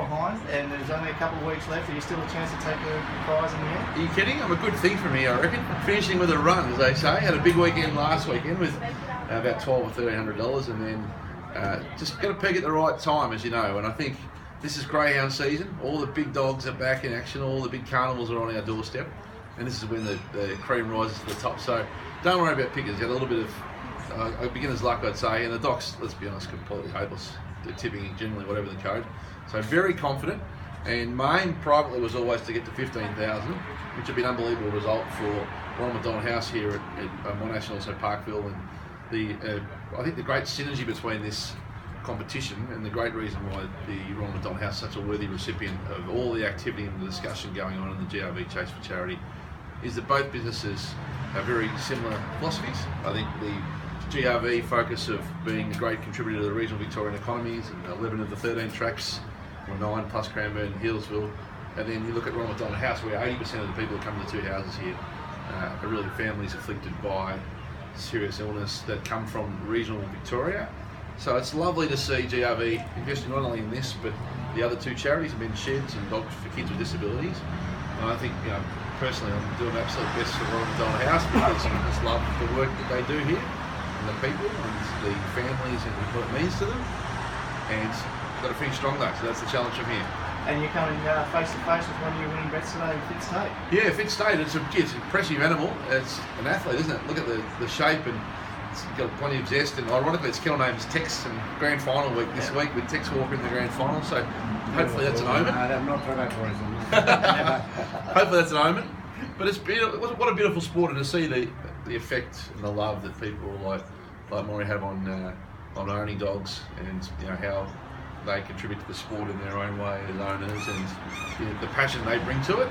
behind, and there's only a couple of weeks left. Are you still a chance to take the prize in the end? Are you kidding? I'm a good thing for me, I reckon. Finishing with a run, as they say. Had a big weekend last weekend with about $1,200 or $1,300, and then just got to peak at the right time, as you know. And I think this is greyhound season. All the big dogs are back in action. All the big carnivals are on our doorstep, and this is when the cream rises to the top. So don't worry about pickers. You had a little bit of a beginner's luck, I'd say, and the docs, let's be honest, completely hopeless. They're tipping generally whatever the code. So very confident, and my aim privately was always to get to 15,000, which would be an unbelievable result for Ronald McDonald House here at Monash and also Parkville. And I think the great synergy between this competition and the great reason why the Ronald McDonald House is such a worthy recipient of all the activity and the discussion going on in the GRV Chase for Charity is that both businesses have very similar philosophies. I think the GRV focus of being a great contributor to the regional Victorian economies, and 11 of the 13 tracks, or 9 plus Cranbourne and Healesville. And then you look at Ronald McDonald House, where 80% of the people who come to the two houses here are really families afflicted by serious illness that come from regional Victoria. So it's lovely to see GRV investing not only in this, but the other two charities, men's sheds and dogs for kids with disabilities. And I think, personally, I'm doing my absolute best for Ronald McDonald House because I just love the work that they do here, and the people and the families and what it means to them. And we've got to finish strong though, so that's the challenge from here. And you're coming face to face with one of your winning bets today, Fit State. Yeah, Fit State. It's an impressive animal. It's an athlete, isn't it? Look at the shape, and it's got plenty of zest. And ironically, its kennel name is Tex, and grand final week this week with Tex Walker in the grand final. So hopefully that's an omen. I'm not for that reason. Hopefully that's an omen. But it's beautiful. What a beautiful sport, and to see the effect and the love that people like Maury have on owning dogs, and how they contribute to the sport in their own way as owners, and the passion they bring to it.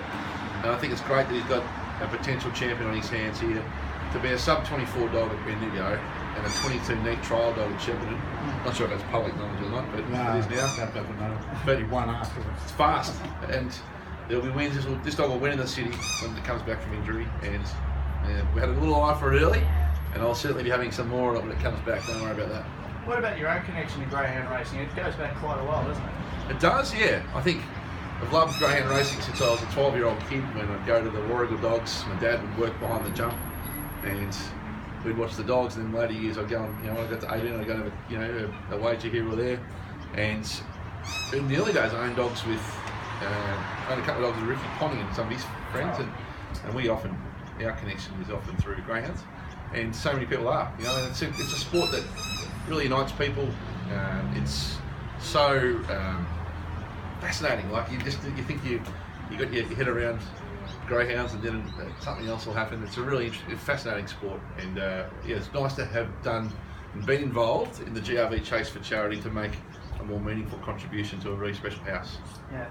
And I think it's great that he's got a potential champion on his hands here, to be a sub-24 dog at Bendigo and a 22 neat trial dog at Shepparton. Not sure if that's public knowledge or not, but it is now. That doesn't matter. But he won afterwards. It's fast, and there'll be wins. This dog will win in the city when it comes back from injury, and we had a little eye for it early, and I'll certainly be having some more of it when it comes back. Don't worry about that. What about your own connection to greyhound racing? It goes back quite a while, doesn't it? It does, yeah. I think I've loved greyhound racing since I was a 12-year-old kid. When I'd go to the Warrigal Dogs, my dad would work behind the jump, and we'd watch the dogs. And then later years, I'd go and, when I got to 18, I'd go to have a wager here or there. And in the early days, I owned dogs with owned a couple of dogs with Ricky Ponting and some of his friends, and our connection is often through greyhounds. And so many people are, and it's a sport that really unites people. It's so fascinating. Like you think you got your head around greyhounds, and then something else will happen. It's a really fascinating sport, and it's nice to have done and been involved in the GRV Chase for Charity to make a more meaningful contribution to a really special house. Yeah.